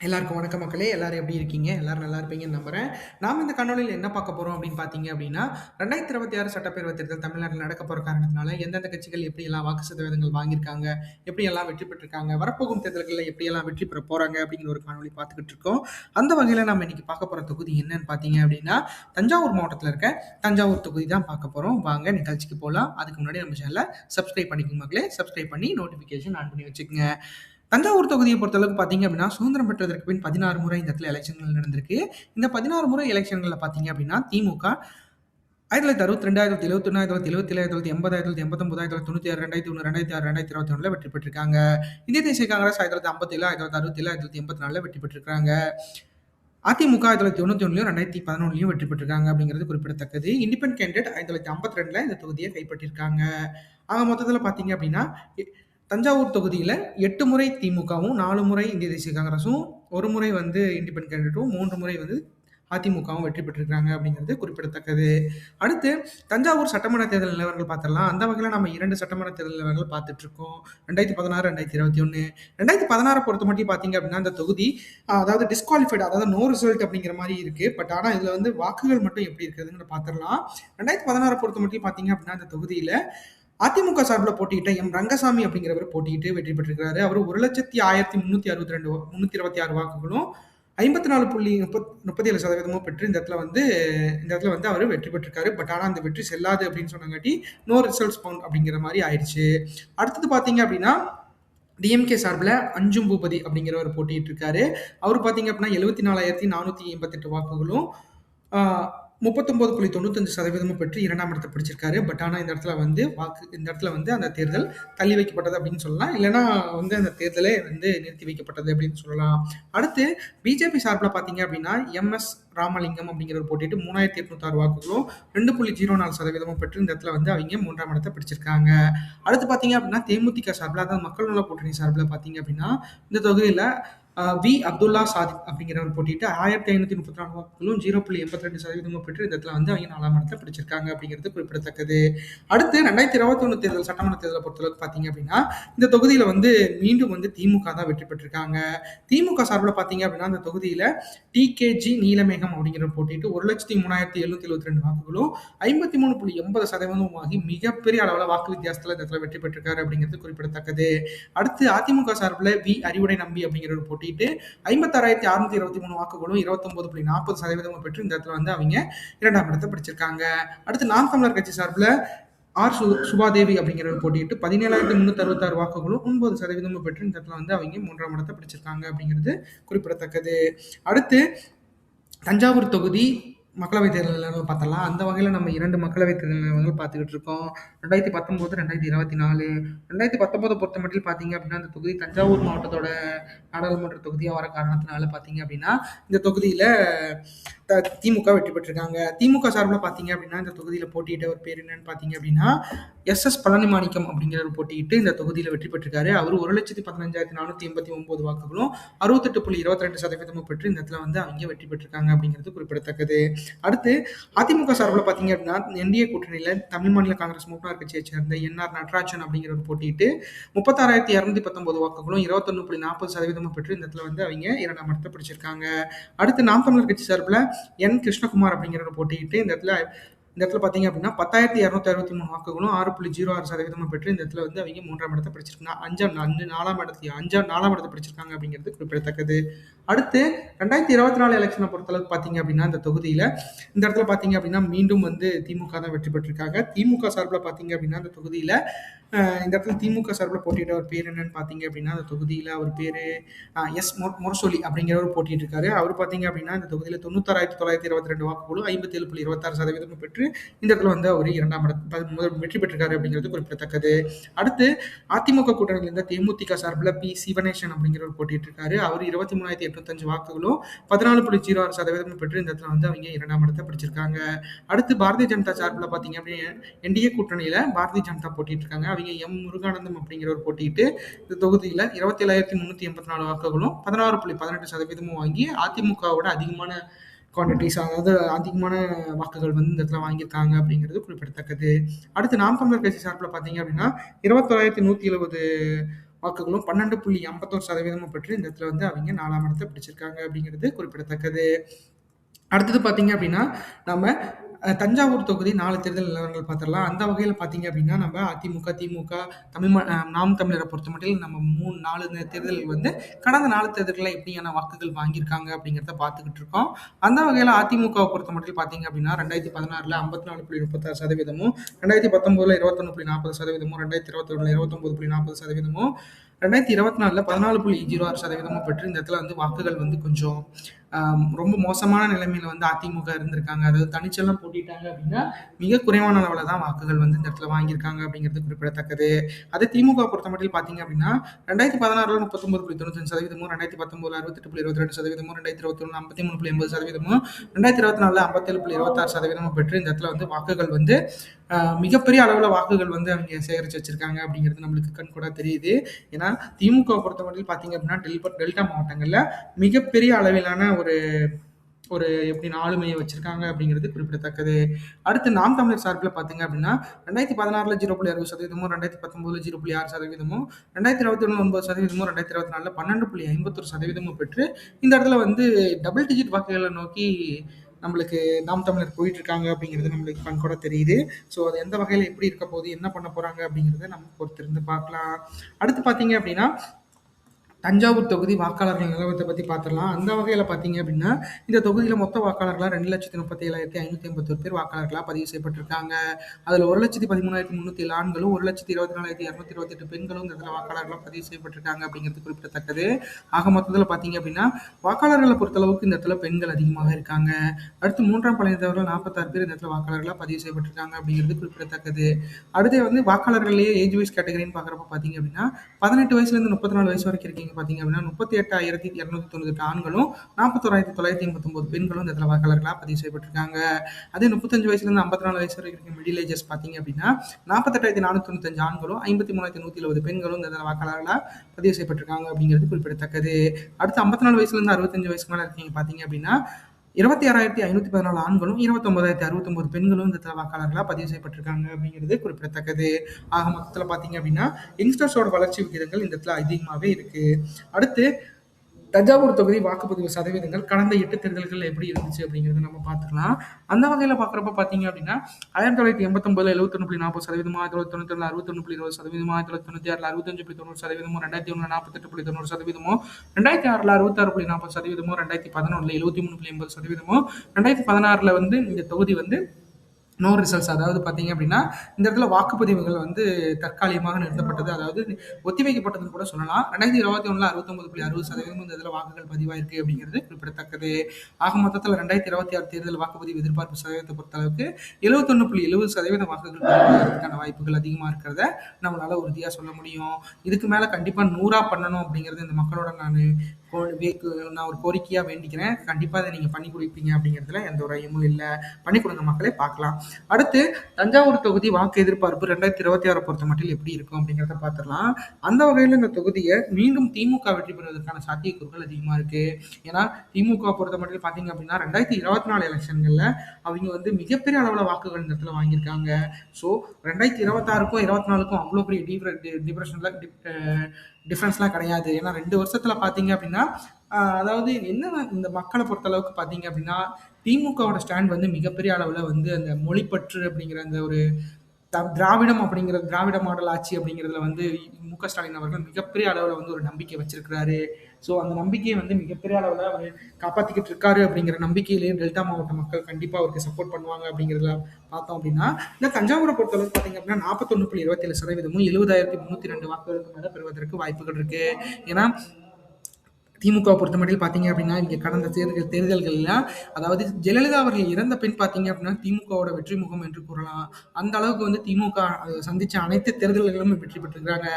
எல்லாருக்கும் வணக்கம் மக்களே! எல்லாரும் எப்படி இருக்கீங்க? எல்லாரும் நல்லா இருப்பீங்கன்னு நம்புறேன். நாம இந்த காணொளியில என்ன பார்க்க போறோம் அப்படின்னு பார்த்தீங்க அப்படின்னா, 2026 சட்டப்பேரவைத் தேர்தல் தமிழ்நாட்டில நடக்க போற காரணத்தினால, எந்தெந்த கட்சிகள் எப்படியெல்லாம் வாக்கு சதவீதங்கள் வாங்கியிருக்காங்க, எப்படியெல்லாம் வெற்றி பெற்றிருக்காங்க, வரப்போகும் தேர்தல்கள்ல எப்படியெல்லாம் வெற்றி பெற போறாங்க அப்படிங்கிற ஒரு காணொளி பார்த்துக்கிட்டு இருக்கோம். அந்த வகையில நம்ம இன்னைக்கு பார்க்க போற தொகுதி என்னன்னு பார்த்தீங்க அப்படின்னா, தஞ்சாவூர் மாவட்டத்தில இருக்க தஞ்சாவூர் தொகுதி தான் பார்க்க போறோம். வாங்க நிகழ்ச்சிக்கு போலாம். அதுக்கு முன்னாடி நம்ம சேனல சப்ஸ்கிரைப் பண்ணிக்கோங்க மக்களே. சப்ஸ்கிரைப் பண்ணி நோட்டிஃபிகேஷன் ஆன் பண்ணி வச்சுக்கங்க. தஞ்சாவூர் தொகுதியை பொறுத்தளவுக்கு பார்த்தீங்க அப்படின்னா, சுதந்திரம் பெற்றதற்கு பின் 16 முறை இந்த இடத்துல எலெக்ஷன்கள் நடந்திருக்கு. இந்த 16 முறை எலெக்ஷன்கள்ல பார்த்தீங்க அப்படின்னா, திமுக 1962, 1971, 1977, 1980, 1986, 2001, 2006, 2021ல வெற்றி பெற்றிருக்காங்க. இந்திய தேசிய காங்கிரஸ் 1957, 1967, 1964ல வெற்றி பெற்றிருக்காங்க. அதிமுக 1991லயும் 2011லயும் வெற்றி பெற்றிருக்காங்க அப்படிங்கிறது குறிப்பிடத்தக்கது. இண்டிபெண்டன்ட் கேண்டிடேட் 1952ல இந்த தொகுதியை கைப்பற்றியிருக்காங்க. ஆக மொத்தத்துல பார்த்தீங்க அப்படின்னா, தஞ்சாவூர் தொகுதியில 8 முறை திமுகவும், 4 முறை இந்திய தேசிய காங்கிரஸும், 1 முறை வந்து இண்டிபெண்டன்ட் கேண்டிடேட்டும், 3 முறை வந்து அதிமுகவும் வெற்றி பெற்றிருக்காங்க அப்படிங்கிறது குறிப்பிடத்தக்கது. அடுத்து தஞ்சாவூர் சட்டமன்ற தேர்தல் நிலவரங்கள் பார்த்துடலாம். அந்த வகையில நம்ம 2 சட்டமன்ற தேர்தல் நிலவரங்கள் பார்த்துட்டு இருக்கோம். 2016, 2021. 2016 பொறுத்தமட்டிலும் பார்த்தீங்க அப்படின்னா, இந்த தொகுதி அதாவது டிஸ்குவாலிஃபைட், அதாவது நோ ரிசல்ட் அப்படிங்கிற மாரி இருக்கு. பட் ஆனா இதுல வந்து வாக்குகள் மட்டும் எப்படி இருக்குதுன்னு பார்த்துடலாம். 2016 பொறுத்தமட்டிலும் பார்த்தீங்க அப்படின்னா, இந்த தொகுதியில அதிமுக சார்பில் போட்டியிட்ட எம் ரங்கசாமி அப்படிங்கிறவர் போட்டியிட்டு வெற்றி பெற்றிருக்கிறாரு. அவர் 1,1326 வாக்குகளும் 54.37% பெற்று இந்த இடத்துல வந்து அவர் வெற்றி பெற்றிருக்காரு. பட் ஆனா அந்த வெற்றி செல்லாது அப்படின்னு சொன்னங்காட்டி நோ ரிசல்ட்ஸ் ஃபவுண்ட் அப்படிங்கிற மாதிரி ஆயிடுச்சு. அடுத்தது பார்த்தீங்க அப்படின்னா, டிஎம்கே சார்பில் அஞ்சும் பூபதி அப்படிங்கிறவர் போட்டிட்டு இருக்காரு. அவர் பார்த்தீங்க அப்படின்னா 74,488 வாக்குகளும் 39.95% பெற்று 2ஆம் இடத்தை பிடிச்சிருக்காரு. பட் ஆனா இந்த இடத்துல வந்து அந்த தேர்தல் தள்ளி வைக்கப்பட்டது அப்படின்னு சொல்லலாம். இல்லைன்னா வந்து அந்த தேர்தலே வந்து நிறுத்தி வைக்கப்பட்டது அப்படின்னு சொல்லலாம். அடுத்து பிஜேபி சார்பில் பார்த்தீங்க அப்படின்னா எம்எஸ் ராமலிங்கம் அப்படிங்கிறவர் போட்டிட்டு 3,806 வாக்குகளும் 2.04% பெற்று இந்த இடத்துல வந்து அவங்க 3ஆம் இடத்தை பிடிச்சிருக்காங்க. அடுத்து பார்த்தீங்க அப்படின்னா தேமுதிக சார்பில், அதாவது மக்கள் நல கூட்டணி சார்பில் பார்த்தீங்க அப்படின்னா, இந்த தொகுதியில் வி அப்துல்லா சாதிக் அப்படிங்கிறவர் போட்டிட்டு 1534 வாக்குகளும் 0.82% பெற்று இந்த இடத்துல வந்து அவங்க 4ஆம் இடத்தை பிடிச்சிருக்காங்க அப்படிங்கிறது குறிப்பிடத்தக்கது. அடுத்து 2021 தேர்தல் சட்டமன்ற தேர்தலை பொறுத்தளவுக்கு பார்த்தீங்க அப்படின்னா, இந்த தொகுதியில வந்து மீண்டும் வந்து திமுக தான் வெற்றி பெற்றிருக்காங்க. திமுக சார்பில் பார்த்தீங்க அப்படின்னா, இந்த தொகுதியில டிகேஜி நீலமேகம் அப்படிங்கிறவர் போட்டிட்டு 1,03,772 வாக்குகளும் 53.80% ஆகி மிகப்பெரிய அளவில் வாக்கு வித்தியாசத்தில் இந்த இடத்துல வெற்றி பெற்றிருக்காரு அப்படிங்கிறது குறிப்பிடத்தக்கது. அடுத்து அதிமுக சார்பில் வி அறிவுடை நம்பி அப்படிங்கிறவர் போட்டிட்டு 56,623 வாக்குகளும் 29.40% பெற்று இந்த இடத்துல வந்து அவங்க 2ஆம் இடத்தை பிடிச்சிருக்காங்க. அடுத்து நாம் தமிழர் கட்சி சார்பில் சுபாதேவி அப்படிங்கிறவர் போட்டிட்டு 17,366 வாக்குகளும் 9% பெற்று இந்த இடத்துல வந்து அவங்க 3ஆம் இடத்தை பிடிச்சிருக்காங்க அப்படிங்கிறது குறிப்பிடத்தக்கது. அடுத்து தஞ்சாவூர் தொகுதி மக்களவைத் தேர்தல் நிலவரம் பார்த்தலாம். அந்த வகையில் நம்ம 2 மக்களவைத் தேர்தல் நிலவரங்கள் பார்த்துக்கிட்டு இருக்கோம். 2019, 2024. 2019 பொறுத்தமட்டில் பார்த்தீங்க அப்படின்னா, இந்த தொகுதி தஞ்சாவூர் மாவட்டத்தோட நாடாளுமன்ற தொகுதியாக வர காரணத்தினால பார்த்தீங்க அப்படின்னா, இந்த தொகுதியில் திமுக வெற்றி பெற்றிருக்காங்க. திமுக சார்பில் பார்த்தீங்க அப்படின்னா, இந்த தொகுதியில் போட்டியிட்ட ஒரு பேர் என்னன்னு பார்த்தீங்க அப்படின்னா, எஸ் பழனிமாணிக்கம் அப்படிங்கிறவர் போட்டியிட்டு இந்த தொகுதியில் வெற்றி பெற்றிருக்காரு. அவர் 1,15,489 வாக்குகளும் 68.22% பெற்று இந்த இடத்துல வந்து அவங்க வெற்றி பெற்றிருக்காங்க அப்படிங்கிறது குறிப்பிடத்தக்கது. அடுத்து அதிமுக சார்பில் பார்த்தீங்க அப்படின்னா, என்டிஏ கூட்டணியில் தமிழ் மாநில காங்கிரஸ் மூப்பனார் கட்சியை சேர்ந்த என்ஆர் நடராஜன் அப்படிங்கிறவர் போட்டியிட்டு 36,219 வாக்குகளும் 21.40% பெற்று இந்த இடத்துல வந்து அவங்க 2ஆம் இடத்தை பிடிச்சிருக்காங்க. அடுத்து நாம் தமிழர் கட்சி சார்பில் என் கிருஷ்ணகுமார் அப்படிங்கிறவர் போட்டியிட்டு இந்த இடத்துல பார்த்தீங்க அப்படின்னா 10,263 வாக்குகளும் 6.06% பெற்று இந்த இடத்துல வந்து அவங்க 3ஆம் இடத்தை பிடிச்சிருக்காங்க. 4ஆம் இடத்தை பிடிச்சிருக்காங்க அப்படிங்கிறது குறிப்பிடத்தக்கது. அடுத்து 2024 எலெக்ஷனை பொறுத்தளவுக்கு பார்த்தீங்க அப்படின்னா, இந்த இடத்துல பார்த்தீங்க அப்படின்னா மீண்டும் வந்து திமுக தான் வெற்றி பெற்றிருக்காங்க. திமுக சார்பில் பார்த்தீங்க அப்படின்னா இந்த இடத்துல திமுக சார்பில் போட்டியிட்ட ஒரு பேர் என்னன்னு பார்த்தீங்க அப்படின்னா, அந்த தொகுதியில் அவர் பேர் எஸ் முரசொலி அப்படிங்கிறவர் போட்டிட்டு இருக்காரு. அவர் பார்த்தீங்க அப்படின்னா இந்த தொகுதியில் 96,922 வாக்குகளும் 57.26% பெற்று இந்த இடத்துல வந்து அவர் 2ஆம் இடத்தை வெற்றி பெற்றிருக்காரு அப்படிங்கிறது குறிப்பிடத்தக்கது. அடுத்து அதிமுக கூட்டணியில் இருந்த தேமுதிக சார்பில் பி சிவனேசன் அப்படிங்கிறவர் போட்டிட்டு இருக்காரு. அவர் 23,805 வாக்குகளும் 14.06% பெற்று இந்த இடத்துல வந்து அவங்க 2ஆம் இடத்தை பிடிச்சிருக்காங்க. அடுத்து பாரதிய ஜனதா சார்பில் பார்த்தீங்க அப்படின்னா, என்டிஏ கூட்டணியில் பாரதிய ஜனதா போட்டிட்டு இருக்காங்க. அவங்க எம் முருகானந்தம் அப்படிங்கிறவர் போட்டிட்டு இந்த தொகுதியில் 27,384 வாக்குகளும் 16.18% வாங்கி அதிமுகவோட அதிகமான குவான்டிட்டிஸ், அதாவது அதிகமான வாக்குகள் வந்து இந்த இடத்துல வாங்கியிருக்காங்க அப்படிங்கிறது குறிப்பிடத்தக்கது. அடுத்து நாம் தமிழர் கட்சி சார்பில் பார்த்தீங்க அப்படின்னா 21,170 வாக்குகளும் 12.51% பெற்று இந்த இடத்துல வந்து அவங்க 4ஆம் இடத்த பிடிச்சிருக்காங்க அப்படிங்கிறது குறிப்பிடத்தக்கது. அடுத்தது பார்த்தீங்க அப்படின்னா, நம்ம தஞ்சாவூர் தொகுதி 4 தேர்தல் நிலவரங்கள் பார்த்துடலாம். அந்த வகையில பார்த்தீங்க அப்படின்னா, நம்ம அதிமுக, திமுக, நாம் தமிழரை பொறுத்தமட்டில் நம்ம 4 தேர்தல்கள் வந்து கடந்த 4 தேர்தல்கள்ல எப்படியான வாக்குகள் வாங்கியிருக்காங்க அப்படிங்கிறத பார்த்துக்கிட்டு இருக்கோம். அந்த வகையில அதிமுகவை பொறுத்தமட்டில் பார்த்தீங்க அப்படின்னா, 2016ல 54.36%, 2019ல 21.40%, 2021ல 29.40%, 2024ல 14.06% பெற்று இந்த இடத்துல வந்து வாக்குகள் வந்து கொஞ்சம் ரொம்ப மோசமான நிலைமையில வந்து அதிமுக இருந்திருக்காங்க. அதாவது தனிச்செல்லாம் போட்டிட்டாங்க அப்படின்னா, மிக குறைவான அளவுல தான் வாக்குகள் வந்து இந்த இடத்துல வாங்கியிருக்காங்க அப்படிங்கிறது குறிப்பிடத்தக்கது. அதே திமுக பொறுத்தமட்டில் பார்த்தீங்க அப்படின்னா, 2016ல 39.95%, 2019ல 68.22%, 2021ல 53.80%, 2024ல 57.26% பெற்று இந்த இடத்துல வந்து வாக்குகள் வந்து மிகப்பெரிய அளவுல வாக்குகள் வந்து அவங்க சேகரிச்சு வச்சிருக்காங்க அப்படிங்கிறது நம்மளுக்கு கண்கூடா தெரியுது. ஏன்னா திமுக பொறுத்தமட்டில் பார்த்தீங்க அப்படின்னா, டெல்டா மாவட்டங்கள்ல மிகப்பெரிய அளவிலான ஒரு ஒரு எப்படின்னா ஆளுமையை வச்சிருக்காங்க அப்படிங்கிறது குறிப்பிடத்தக்கது. அடுத்து நாம் தமிழர் சார்பில் பார்த்தீங்க அப்படின்னா, 2016ல 0.60%, 2019ல 0.6%, 2021ல 9%, 2024ல 12.51% பெற்று இந்த இடத்துல வந்து டபுள் டிஜிட் வாக்குகளை நோக்கி நம்மளுக்கு நாம் தமிழர் போயிட்டு இருக்காங்க அப்படிங்கிறது நம்மளுக்கு கண்கூட தெரியுது. ஸோ அது எந்த வகையில் எப்படி இருக்க போகுது, என்ன பண்ண போறாங்க அப்படிங்கிறத நம்ம பொறுத்திருந்து பார்க்கலாம். அடுத்து பார்த்தீங்க அப்படின்னா, தஞ்சாவூர் தொகுதி வாக்காளர்கள் நிலவரத்தை பற்றி பார்த்துடலாம். அந்த வகையில் பார்த்தீங்க அப்படின்னா, இந்த தொகுதியில் மொத்த வாக்காளர்களாக 2,37,551 பேர் வாக்காளர்களாக பதிவு செய்யப்பட்டிருக்காங்க. அதில் 1,13,307 ஆண்களும், 1,24,228 பெண்களும் இந்த இடத்துல வாக்காளர்களாக பதிவு செய்யப்பட்டிருக்காங்க அப்படிங்கிறது குறிப்பிடத்தக்கது. ஆக மொத்தத்தில் பார்த்தீங்க அப்படின்னா, வாக்காளர்களை பொறுத்தளவுக்கு இந்த இடத்துல பெண்கள் அதிகமாக இருக்காங்க. அடுத்து 3ஆம் பாலினத்தவர்கள் 46 பேர் இந்த இடத்துல வாக்காளர்களாக பதிவு செய்யப்பட்டிருக்காங்க அப்படிங்கிறது குறிப்பிடத்தக்கது. அடுத்து வந்து வாக்காளர்களையே ஏஜ் வைஸ் கேட்டகரின்னு பார்க்குறப்ப பார்த்தீங்க அப்படின்னா, 18 வயசுலேருந்து 34 வயசு வரைக்கும் இருக்கீங்க பார்த்தீங்க அப்படின்னா, 38,298 ஆண்களும், 41,989 பெண்களும் இந்த இடத்துல வாக்காளர்களாக பதிவு செய்யப்பட்டிருக்காங்க. அதே 35 வயசுலேருந்து 54 வயசு வரைக்கும் இருக்க மிடில் ஏஜஸ் பார்த்தீங்க அப்படின்னா, 48,495 ஆண்களும், 53,170 பெண்களும் இந்த இடத்துல வாக்காளர்களாக பதிவு செய்யப்பட்டிருக்காங்க அப்படிங்கிறது குறிப்பிடத்தக்கது. அடுத்து 54 வயசுலேருந்து 65 வயசுக்கு மேலே இருக்கீங்க பார்த்தீங்க அப்படின்னா, 26,514 ஆண்களும், 29,069 பெண்களும் இந்த இடத்துல வாக்காளர்களாக பதிவு செய்யப்பட்டிருக்காங்க அப்படிங்கிறது குறிப்பிடத்தக்கது. ஆக மொத்தத்தில் பார்த்தீங்க அப்படின்னா, யங்ஸ்டர்ஸோட வளர்ச்சி விகிதங்கள் இந்த இடத்துல அதிகமாகவே இருக்கு. அடுத்து தஞ்சாவூர் தொகுதி வாக்குப்பதிவு சதவீதங்கள் கடந்த 8 தேர்தல்கள் எப்படி இருந்துச்சு அப்படிங்கிறத நம்ம பார்த்துக்கலாம். அந்த வகையில் பார்க்குறப்ப பார்த்தீங்க அப்படின்னா, 1989ல 71.40%, 1997ல 61.20%, 1996ல 65.90%, 2001ல 48.90%, 2006ல 66.40%, 2011ல 73.80%, 2016ல வந்து இந்த தொகுதி வந்து நோ ரிசல்ட்ஸ். அதாவது பார்த்தீங்க அப்படின்னா, இந்த இடத்துல வாக்குப்பதிவுகள் வந்து தற்காலிகமாக நிறுத்தப்பட்டது. அதாவது ஒத்திவைக்கப்பட்டதுன்னு கூட சொல்லலாம். 2021ல 69.60% இந்த இதில் வாக்குகள் பதிவாயிருக்கு அப்படிங்கிறது குறிப்பிடத்தக்கது. ஆக மொத்தத்தில் 2026 தேர்தல் வாக்குப்பதிவு எதிர்பார்ப்பு சதவீதத்தை பொறுத்தளவுக்கு 71.70% வாக்குகள் பதிவாகிறதுக்கான வாய்ப்புகள் அதிகமாக இருக்கிறத நம்மளால உறுதியாக சொல்ல முடியும். இதுக்கு மேலே கண்டிப்பாக 100 பண்ணணும் அப்படிங்கிறது இந்த மக்களோட நான் ஒரு கோரிக்கையாக வேண்டிக்கிறேன். கண்டிப்பாக அதை நீங்கள் பண்ணி கொடுப்பீங்க அப்படிங்கிறதுல எந்த ஒரு ஐயமும் இல்லை. பண்ணி கொடுங்க மக்களே, பார்க்கலாம். அடுத்து தஞ்சாவூர் தொகுதி வாக்கு எதிர்பார்ப்பு 2026 பொறுத்த மட்டும் எப்படி இருக்கும் அப்படிங்கிறத பார்த்துடலாம். அந்த வகையில் இந்த தொகுதியை மீண்டும் திமுக வெற்றி பெறுவதற்கான சாத்தியக்கூறுகள் அதிகமாக இருக்கு. ஏன்னா திமுக பொறுத்த மட்டும் பார்த்தீங்க அப்படின்னா, 2024 எலெக்ஷன்களில் அவங்க வந்து மிகப்பெரிய அளவில் வாக்குகள் இந்த இடத்துல வாங்கியிருக்காங்க. ஸோ 2026க்கும் 24க்கும் அவ்வளோ பெரிய டிஃப்ரென்ஸ்லாம் கிடையாது. ஏன்னா 2 வருஷத்துல பார்த்தீங்க அப்படின்னா, அதாவது என்ன இந்த மக்களை பொறுத்தளவுக்கு பார்த்தீங்க அப்படின்னா, திமுகவோட ஸ்டாண்ட் வந்து மிகப்பெரிய அளவில் வந்து அந்த மொழிப்பற்று அப்படிங்கிற அந்த ஒரு திராவிடம் அப்படிங்கிற திராவிட மாடல் ஆட்சி அப்படிங்கிறதுல வந்து மு.க. ஸ்டாலின் அவர்கள் மிகப்பெரிய அளவில் வந்து ஒரு நம்பிக்கை வச்சிருக்கிறாரு. ஸோ அந்த நம்பிக்கையை வந்து மிகப்பெரிய அளவில் அவர் காப்பாற்றிக்கிட்டு இருக்காரு அப்படிங்கிற நம்பிக்கையிலேயே டெல்டா மாவட்ட மக்கள் கண்டிப்பாக அவருக்கு சப்போர்ட் பண்ணுவாங்க அப்படிங்கிறதுல பார்த்தோம் அப்படின்னா, இந்த தஞ்சாவூரை பொறுத்தளவுக்கு பார்த்தீங்க அப்படின்னா 41.27%, 70,302 வாக்குகளுக்கு மேலே பெறுவதற்கு வாய்ப்புகள் இருக்கு. ஏன்னா திமுக பொறுத்தமட்டில் பார்த்தீங்க அப்படின்னா, இங்கே கடந்த தேர்தல்கள்லாம் அதாவது ஜெயலலிதா அவர்கள் இறந்த பின் பார்த்தீங்க அப்படின்னா, திமுகவோட வெற்றி முகம் என்று கூறலாம். அந்த அளவுக்கு வந்து திமுக சந்திச்ச அனைத்து தேர்தல்களிலுமே வெற்றி பெற்றிருக்கிறாங்க.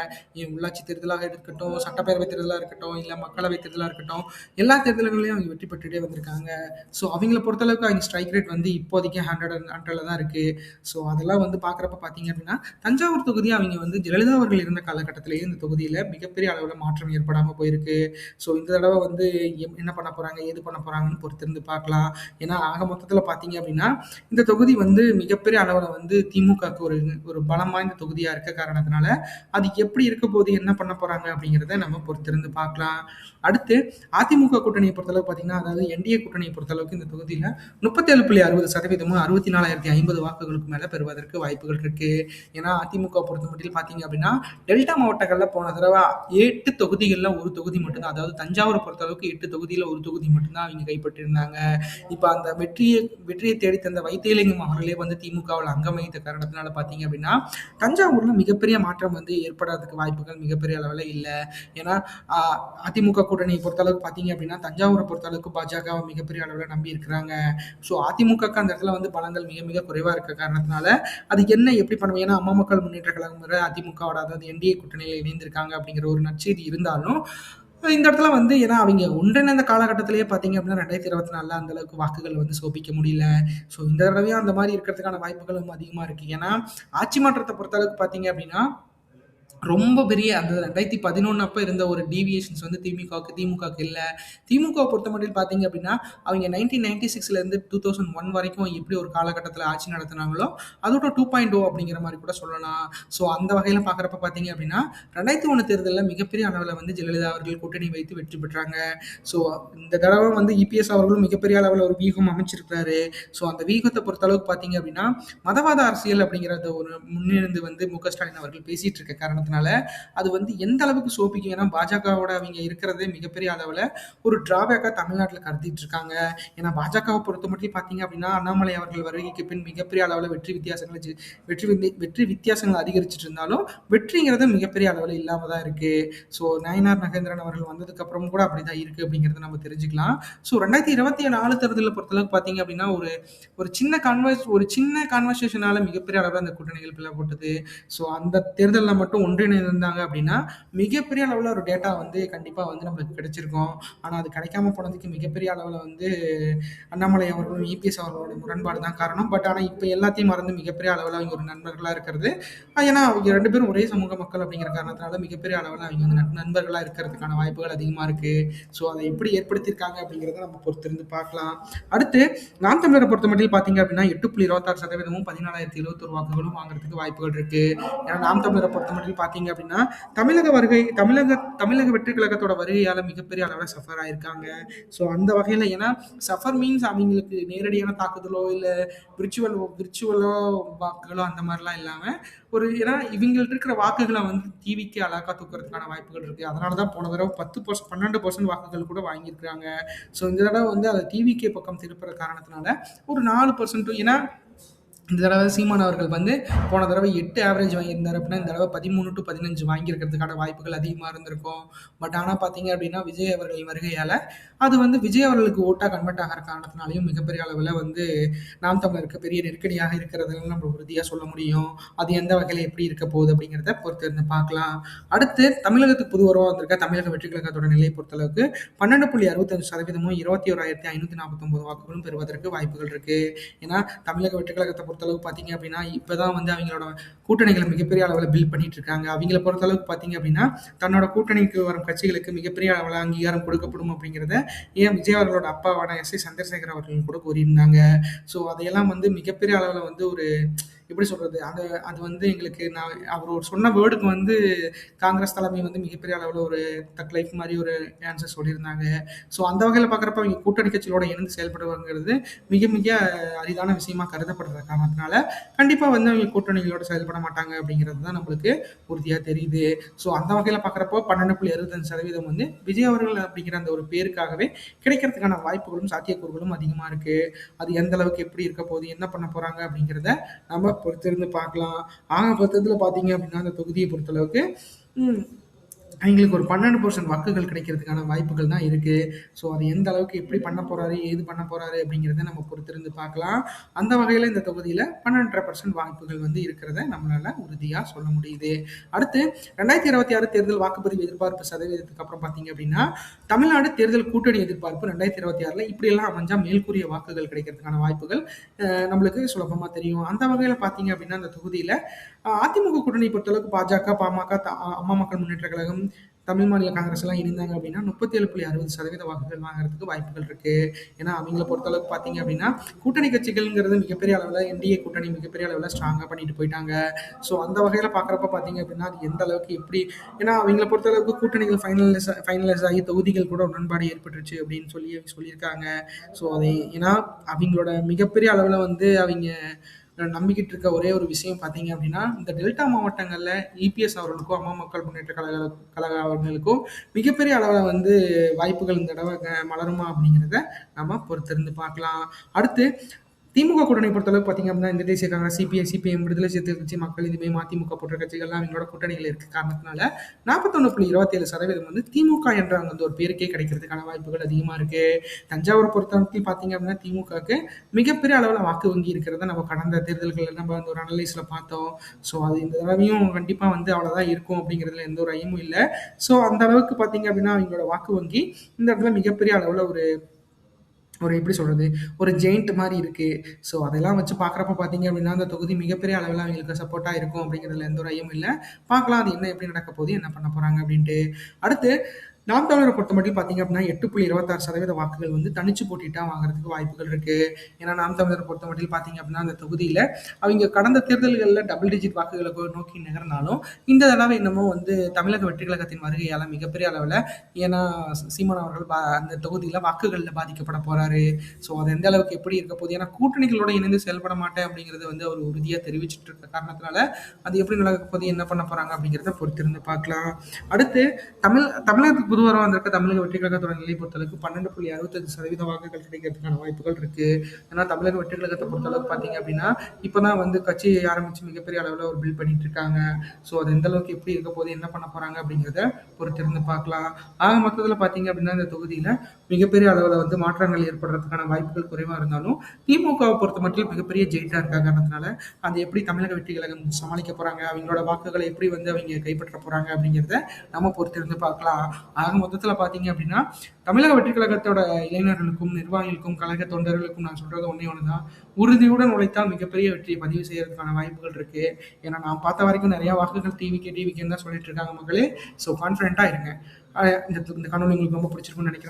உள்ளாட்சி தேர்தலாக இருக்கட்டும், சட்டப்பேரவை தேர்தலாக இருக்கட்டும், இல்லை மக்களவை தேர்தலாக இருக்கட்டும், எல்லா தேர்தல்களையும் அவங்க வெற்றி பெற்றுட்டே வந்திருக்காங்க. ஸோ அவங்கள பொறுத்தளவுக்கு அவங்க ஸ்ட்ரைக் ரேட் வந்து இப்போதைக்கு 100 தான் இருக்கு. ஸோ அதெல்லாம் வந்து பார்க்குறப்ப பார்த்தீங்க அப்படின்னா, தஞ்சாவூர் தொகுதி அவங்க வந்து ஜெயலலிதா அவர்கள் இருந்த காலகட்டத்திலேயே இந்த தொகுதியில் மிகப்பெரிய அளவில் மாற்றம் ஏற்படாமல் போயிருக்கு. ஸோ இந்த தடவை வந்து என்ன பண்ண போறாங்க, ஏது பண்ண போறாங்கன்னு பொறுத்திருந்து பார்க்கலாம். ஏன்னா, ஆக மொத்தத்துல பார்த்தீங்க அப்படின்னா, இந்த தொகுதி வந்து மிகப்பெரிய அளவுல வந்து திமுகவுக்கு ஒரு ஒரு பலம் வாய்ந்த தொகுதியா இருக்க காரணத்தினால, அது எப்படி இருக்க போது, என்ன பண்ண போறாங்க அப்படிங்கிறத நம்ம பொறுத்திருந்து பார்க்கலாம். அடுத்து அதிமுக கூட்டணியை பொறுத்தளவு பார்த்தீங்கன்னா, அதாவது என்டிஏ கூட்டணியை பொறுத்தளவுக்கு இந்த தொகுதியில 37.60% 64,050 வாக்குகளுக்கு மேல பெறுவதற்கு வாய்ப்புகள் இருக்கு. ஏன்னா, அதிமுக பொறுத்தமட்டில் பார்த்தீங்க அப்படின்னா, டெல்டா மாவட்டங்கள்ல போன தடவ 8 தொகுதிகள்ல 1 தொகுதி மட்டும் தான். அதாவது தஞ்சாவூர பொறுத்தளவுக்கு 8 தொகுதியில 1 தொகுதி மட்டும் தான் அவிங்க கைப்பற்றியிருந்தாங்க. இப்ப அந்த வெற்றியை தேடி தந்த வைத்தியலிங்கம் அவர்களே வந்து திமுகவில் அங்கம் வகித்த காரணத்தினால பார்த்தீங்க அப்படின்னா, தஞ்சாவூர்ல மிகப்பெரிய மாற்றம் வந்து ஏற்படாததுக்கு வாய்ப்புகள் மிகப்பெரிய அளவுல இல்ல. ஏன்னா, அ அதிமுக கூட்டணியை பொறுத்தளவுக்கு பார்த்தீங்க அப்படின்னா, தஞ்சாவூரை பொறுத்தளவுக்கு பாஜகவை மிகப்பெரிய அளவுல நம்பி இருக்கிறாங்க. ஸோ அதிமுகக்கு அந்த இடத்துல வந்து பலங்கள் மிக மிக குறைவா இருக்க காரணத்தினால, அது என்ன எப்படி பண்ணுவோம்? ஏன்னா, அம்மா மக்கள் முன்னேற்ற கழகம் வேற அதிமுகவோட அதாவது என்டிஏ கூட்டணியில இணைந்திருக்காங்க அப்படிங்கிற ஒரு நற்செய்தி இருந்தாலும், இந்த இடத்துல வந்து ஏன்னா அவிங்க ஒன்றிணைந்த காலகட்டத்திலேயே பார்த்தீங்க அப்படின்னா 2024ல அந்த அளவுக்கு வாக்குகள் வந்து சோபிக்க முடியல. ஸோ இந்த தடவையும் அந்த மாரி இருக்கிறதுக்கான வாய்ப்புகளும் அதிகமா இருக்கு. ஏன்னா, ஆட்சி மாற்றத்த பொறுத்த அளவுக்கு பார்த்தீங்க அப்படின்னா, ரொம்ப பெரிய அந்த 2011 அப்ப இருந்த ஒரு டீவியேஷன்ஸ் வந்து திமுகவுக்கு இல்ல. திமுகவ பொறுத்தமட்டில் பார்த்தீங்க அப்படின்னா, அவைங்க 1996ல இருந்து 2001 வரைக்கும் எப்படி ஒரு காலகட்டத்தில ஆட்சி நடத்துனாங்களோ, அதோட 2.0 அப்படிங்கிற மாரி கூட சொல்லலாம். ஸோ அந்த வகையில பார்க்குறப்ப பார்த்தீங்க அப்படின்னா, 2001 தேர்தல்ல மிகப்பெரிய அளவுல வந்து ஜெயலலிதா அவர்கள் கூட்டணி வைத்து வெற்றி பெற்றாங்க. ஸோ இந்த தடவ வந்து இபிஎஸ் அவர்களும் மிகப்பெரிய அளவுல ஒரு வியூகம் அமைச்சிருக்கிறாரு. ஸோ அந்த வியூகத்த பொறுத்த அளவுக்கு பார்த்தீங்க அப்படின்னா, மதவாத அரசியல் அப்படிங்கிறத ஒரு முன்னிருந்து வந்து மு.க. ஸ்டாலின் அவர்கள் பேசிட்டு இருக்க காரணத்தினால, அது வந்து எந்த அளவுக்கு சோபிக்கும். ஏன்னா, பாஜகவோட அவிங்க இருக்கிறதே மிகப்பெரிய அளவுல ஒரு டிராபேக்கா தமிழ்நாட்டுல கருதிட்டு இருக்காங்க. ஏன்னா, பாஜகவ பொறுத்தமட்டில் பார்த்தீங்க அப்படின்னா, அண்ணாமலை அவர்கள் வருகைக்கு பின் மிகப்பெரிய அளவுல வெற்றி வித்தியாசங்கள் அதிகரிச்சுட்டு இருந்தாலும், வெற்றிங்கிறது மிகப்பெரிய அளவுல இல்லாம தான் இருக்கு. ஸோ நயினார் நாகேந்திரன் அவர்கள் வந்ததுக்கு அப்புறம் கூட அப்படிதான் இருக்கு அப்படிங்கிறத நம்ம தெரிஞ்சுக்கலாம். ஸோ 2024 தேர்தல பொறுத்தளவுக்கு பார்த்தீங்க அப்படின்னா, ஒரு ஒரு சின்ன கான்வர்சேஷனால மிகப்பெரிய அளவுல அந்த கூட்டணிகள் பிளவுபட்டது. ஸோ அந்த தேர்தல்ல மட்டும் ஒன்றிணைந்திருந்தாங்க அப்படின்னா, மிகப்பெரிய அளவுல ஒரு டேட்டா வந்து கண்டிப்பா வந்து நம்மளுக்கு கிடைச்சிருக்கும். ஆனா, அது கிடைக்காம போனதுக்கு மிகப்பெரிய அளவுல வந்து அண்ணாமலை அவர்களும், இபிஎஸ் அவர்களோட முரண்பாடு தான் காரணம். பட் ஆனா, இப்ப எல்லாத்தையும் மறந்து மிகப்பெரிய அளவுல அவங்க ஒரு நண்பர்களா இருக்கிறது. ஏன்னா, அவங்க 2 பேரும் ஒரே சமூக மக்கள் அப்படிங்கிற காரணத்தினால மிகப்பெரிய அளவுல அவங்க வந்து நண்பர்களா இருக்கிறதுக்கான வாய்ப்புகள் அதிகமா இருக்கு. ஸோ அதை எப்படி ஏற்படுத்தியிருக்காங்க அப்படிங்கிறத நம்ம பொறுத்திருந்து பார்க்கலாம். அடுத்து நாம் தமிழரை பொறுத்தமட்டில் பார்த்தீங்க அப்படின்னா 8.26% 14,071 வாக்குகளும் வாங்குறதுக்கு வாய்ப்புகள் இருக்கு. ஏன்னா, நாம் தமிழரை பொறுத்தமட்டில் பார்த்தீங்க அப்படின்னா, தமிழக வெற்றி கழகத்தோட வருகையால மிகப்பெரிய அளவுல சஃபர் ஆயிருக்காங்க. ஸோ அந்த வகையில ஏன்னா சஃபர் மீன்ஸ் அவங்களுக்கு நேரடியான தாக்குதலோ, இல்ல விர்ச்சுவலோ வாக்குகளோ அந்த மாரிலாம் இல்லாம, ஒரு ஏன்னா இவங்கள்ட்ட இருக்கிற வாக்குகள வந்து டிவிக்கு அழகா தூக்குறதுக்கான வாய்ப்புகள் இருக்கு. அதனால தான் போன தடவ 12% வாக்குகள் கூட வாங்கியிருக்காங்க. ஸோ இந்த தடவ வந்து அத டிவிகே பக்கம் திருப்புற காரணத்தினால ஒரு 4% ஏன்னா இந்த தடவை சீமான் அவர்கள் வந்து போன தடவை 8 ஆவரேஜ் வாங்கியிருந்தார் அப்படின்னா, இந்த தடவை 13 to 15 வாங்கியிருக்கிறதுக்கான வாய்ப்புகள் அதிகமா இருந்திருக்கும். பட் ஆனா பார்த்தீங்க அப்படின்னா, விஜய் அவர்கள் வருகையால அது வந்து விஜய் அவர்களுக்கு ஓட்டா கன்வெர்ட் ஆகிற காரணத்தினாலயும் மிகப்பெரிய அளவுல வந்து நாம் தமிழருக்கு பெரிய நெருக்கடியாக இருக்கிறதுன்னு நம்ம உறுதியா சொல்ல முடியும். அது எந்த வகையில எப்படி இருக்க போகுது அப்படிங்கிறத பொறுத்து இருந்து பார்க்கலாம். அடுத்து தமிழகத்துக்கு புது உறவா வந்திருக்க தமிழக வெற்றி கழகத்தோட நிலையை பொறுத்தளவுக்கு 12.65% 21,549 வாக்குகளும் பெறுவதற்கு வாய்ப்புகள் இருக்கு. ஏன்னா, தமிழக வெற்றி கழகத்தை பொறுத்தளவுக்கு பார்த்தீங்க அப்படின்னா, இப்பதான் வந்து அவங்களோட கூட்டணிகளை மிகப்பெரிய அளவில் பில்ட் பண்ணிட்டு இருக்காங்க. அவங்கள பொறுத்தளவுக்கு பார்த்தீங்க அப்படின்னா, தன்னோட கூட்டணிக்கு வரும் கட்சிகளுக்கு மிகப்பெரிய அளவில் அங்கீகாரம் கொடுக்கப்படும் அப்படிங்கிறத ஏன் விஜய் அவர்களோட அப்பாவான எஸ். சந்திரசேகர் அவர்கள் கூட கூறியிருந்தாங்க. ஸோ அதையெல்லாம் வந்து மிகப்பெரிய அளவில் வந்து ஒரு எப்படி சொல்றது? அது வந்து எங்களுக்கு அவர் ஒரு சொன்ன வேர்டுக்கு வந்து காங்கிரஸ் தலைமை வந்து மிகப்பெரிய அளவுல ஒரு தக் லைஃப் மாரி ஒரு ஆன்சர் சொல்லியிருந்தாங்க. ஸோ அந்த வகையில பார்க்குறப்ப அவங்க கூட்டணி கட்சிகளோட இணைந்து செயல்படுவாங்கிறது மிக மிக அரிதான விஷயமா கருதப்படுற காரணத்தினால, கண்டிப்பா வந்து அவங்க கூட்டணிகளோட செயல்பட மாட்டாங்க அப்படிங்கிறது தான் நம்மளுக்கு உறுதியா தெரியுது. ஸோ அந்த வகையில பார்க்குறப்போ 12.65% வந்து விஜய் அவர்கள் அப்படிங்கிற அந்த ஒரு பேருக்காகவே கிடைக்கிறதுக்கான வாய்ப்புகளும், சாத்தியக்கூறுகளும் அதிகமா இருக்கு. அது எந்த அளவுக்கு எப்படி இருக்க போகுது, என்ன பண்ண போறாங்க அப்படிங்கிறத நம்ம பொறுத்திருந்து பார்க்கலாம். ஆக மொத்தத்துல பார்த்தீங்க அப்படின்னா, அந்த தொகுதியை பொறுத்தளவுக்கு ம் அவங்களுக்கு ஒரு 12% வாக்குகள் கிடைக்கிறதுக்கான வாய்ப்புகள் தான் இருக்கு. ஸோ அது எந்த அளவுக்கு எப்படி பண்ண போறாரு, ஏது பண்ண போறாரு அப்படிங்கிறத நம்ம பொறுத்திருந்து பார்க்கலாம். அந்த வகையில இந்த தொகுதியில 12.5% வாய்ப்புகள் வந்து இருக்கிறத நம்மளால உறுதியா சொல்ல முடியுது. அடுத்து 2026 தேர்தல் வாக்குப்பதிவு எதிர்பார்ப்பு சதவீதத்துக்கு அப்புறம் பார்த்தீங்க அப்படின்னா, தமிழ்நாடு தேர்தல் கூட்டணி எதிர்பார்ப்பு 2026ல இப்படியெல்லாம் அமைஞ்சா மேல்கூறிய வாக்குகள் கிடைக்கிறதுக்கான வாய்ப்புகள் நம்மளுக்கு சுலபமா தெரியும். அந்த வகையில பார்த்தீங்க அப்படின்னா, அந்த தொகுதியில அதிமுக கூட்டணி பொறுத்தளவுக்கு பாஜக, பாமக, அம்மா மக்கள் முன்னேற்ற கழகம், தமிழ் மாநில காங்கிரஸ் எல்லாம் இணைந்தாங்க அப்படின்னா 37.60% வாக்குகள் வாங்குறதுக்கு வாய்ப்புகள் இருக்கு. ஏன்னா அவங்கள பொறுத்தளவுக்கு பார்த்தீங்க அப்படின்னா கூட்டணி கட்சிகள்ங்கிறது மிகப்பெரிய அளவில் என்டிஏ கூட்டணி மிகப்பெரிய அளவில் ஸ்ட்ராங்காக பண்ணிட்டு போயிட்டாங்க. ஸோ அந்த வகையில் பார்க்குறப்ப பார்த்தீங்க அப்படின்னா அது எந்த அளவுக்கு எப்படி, ஏன்னா அவங்கள பொறுத்தளவுக்கு கூட்டணிகள் ஃபைனலைஸ் ஆகி தொகுதிகள் கூட உடன்பாடு ஏற்பட்டுருச்சு அப்படின்னு சொல்லியிருக்காங்க. ஸோ அதை ஏன்னா அவங்களோட மிகப்பெரிய அளவில் வந்து அவங்க நம்பிக்கிட்டு இருக்க ஒரே ஒரு விஷயம் பார்த்தீங்க அப்படின்னா இந்த டெல்டா மாவட்டங்களில் இபிஎஸ் அவர்களுக்கும் அம்மா மக்கள் முன்னேற்ற கழக அவர்களுக்கும் மிகப்பெரிய அளவில் வந்து வாய்ப்புகள் இந்த தடவை மலருமா அப்படிங்கிறத நம்ம பொறுத்திருந்து பார்க்கலாம். அடுத்து திமுக கூட்டணி பொறுத்தளவுக்கு பார்த்தீங்க அப்படின்னா இந்த தேசிய காங்கிரஸ், சிபிஐ, சிபிஎம், விடுதலை சிறுத்தைகள் கட்சி, மக்கள் நீதி மய்யம், மதிமுக போன்ற கட்சிகள்லாம் அவங்களோட கூட்டணிகள் இருக்க காரணத்தினால 41.27% வந்து திமுக என்ற வந்து ஒரு பேருக்கே கிடைக்கிறதுக்கான வாய்ப்புகள் அதிகமாக இருக்கு. தஞ்சாவூரை பொறுத்தவரைக்கும் பார்த்தீங்க அப்படின்னா திமுகவுக்கு மிகப்பெரிய அளவில் வாக்கு வங்கி இருக்கிறத நம்ம கடந்த தேர்தல்களில் நம்ம வந்து ஒரு அனலைஸில் பார்த்தோம். ஸோ அது இந்த தடவையும் கண்டிப்பாக வந்து அவ்வளோதான் இருக்கும் அப்படிங்கிறதுல எந்த ஒரு ஐயமும் இல்லை. ஸோ அந்த அளவுக்கு பார்த்தீங்க அப்படின்னா அவங்களோட வாக்கு வங்கி இந்த இடத்துல மிகப்பெரிய அளவில் ஒரு ஒரு எப்படி சொல்றது, ஒரு ஜெயிண்ட் மாதிரி இருக்கு. ஸோ அதெல்லாம் வச்சு பார்க்குறப்ப பார்த்தீங்க அப்படின்னா அந்த தொகுதி மிகப்பெரிய அளவில் அவங்களுக்கு சப்போர்ட்டாக இருக்கும் அப்படிங்கிறதுல எந்த ஒரு ஐயமும் இல்லை. பார்க்கலாம் அது என்ன எப்படி நடக்க போகுது, என்ன பண்ண போறாங்க அப்படின்ட்டு. அடுத்து நாம் தமிழரை பொறுத்த மட்டும் பார்த்தீங்க அப்படின்னா 8.26% வாக்குகள் வந்து தனிச்சு போட்டிட்டா வாங்குறதுக்கு வாய்ப்புகள் இருக்கு. ஏன்னா நாம் தமிழரை பொறுத்த மட்டும் பார்த்தீங்க அப்படின்னா அந்த தொகுதியில் அவங்க கடந்த தேர்தல்களில் டபுள் டிஜிட் வாக்குகளை நோக்கி நகர்ந்தாலும் இந்த தடவை இன்னமும் வந்து தமிழக வெற்றி கழகத்தின் வருகையால் மிகப்பெரிய அளவில், ஏன்னா சீமான் அவர்கள் அந்த தொகுதியில் வாக்குகளில் பாதிக்கப்பட போறாரு. ஸோ அது எந்த அளவுக்கு எப்படி இருக்க போகுது, ஏன்னா கூட்டணிகளோட இணைந்து செயல்பட மாட்டேன் அப்படிங்கிறது வந்து அவர் உறுதியாக தெரிவிச்சிட்டு இருக்க காரணத்தினால அது எப்படி நடக்க போகுது, என்ன பண்ண போறாங்க அப்படிங்கிறத பொறுத்திருந்து பார்க்கலாம். அடுத்து தமிழகத்துக்கு புதுவரம் வந்திருக்க தமிழக வெற்றி கழகத்தோட நிலை பொறுத்தளவுக்கு 12.65% வாக்குகள் கிடைக்கிறதுக்கான வாய்ப்புகள் இருக்கு. ஏன்னா தமிழக வெற்றி கழகத்தை பொறுத்தளவுக்கு பார்த்தீங்க அப்படின்னா இப்போதான் வந்து கட்சி ஆரம்பிச்சு மிகப்பெரிய அளவில் ஒரு பில்ட் பண்ணிட்டு இருக்காங்க. ஸோ அது எந்த அளவுக்கு எப்படி இருக்க போது, என்ன பண்ண போறாங்க அப்படிங்கிறத பொறுத்திருந்து பார்க்கலாம். ஆக மொத்தத்தில் பார்த்தீங்க அப்படின்னா இந்த தொகுதியில் மிகப்பெரிய அளவில் வந்து மாற்றங்கள் ஏற்படுறதுக்கான வாய்ப்புகள் குறைவாக இருந்தாலும் திமுகவை பொறுத்த மட்டும் மிகப்பெரிய ஜெயிட்டா இருக்க காரணத்தினால அதை எப்படி தமிழக வெற்றி கழகம் சமாளிக்க போறாங்க, அவங்களோட வாக்குகளை எப்படி வந்து அவங்க கைப்பற்ற போறாங்க அப்படிங்கிறத நம்ம பொறுத்திருந்து பார்க்கலாம். ஆக மொத்தத்தில் பார்த்தீங்க அப்படின்னா தமிழக வெற்றி கழகத்தோட இளைஞர்களுக்கும் நிர்வாகிகளுக்கும் கழக தொண்டர்களுக்கும் நான் சொல்றது ஒன்னே ஒண்ணுதான், உறுதியுடன் உழைத்தால் மிகப்பெரிய வெற்றியை பதிவு செய்யறதுக்கான வாய்ப்புகள் இருக்கு. ஏன்னா நான் பார்த்த வரைக்கும் நிறைய வாக்குகள் டிவிக்கேன்னு தான் சொல்லிட்டு இருக்காங்க மக்களே. ஸோ கான்ஃபிடென்ட்டா இருங்க. இந்த காணொலி உங்களுக்கு ரொம்ப பிடிச்சிருக்கும்னு நினைக்கிறேன்.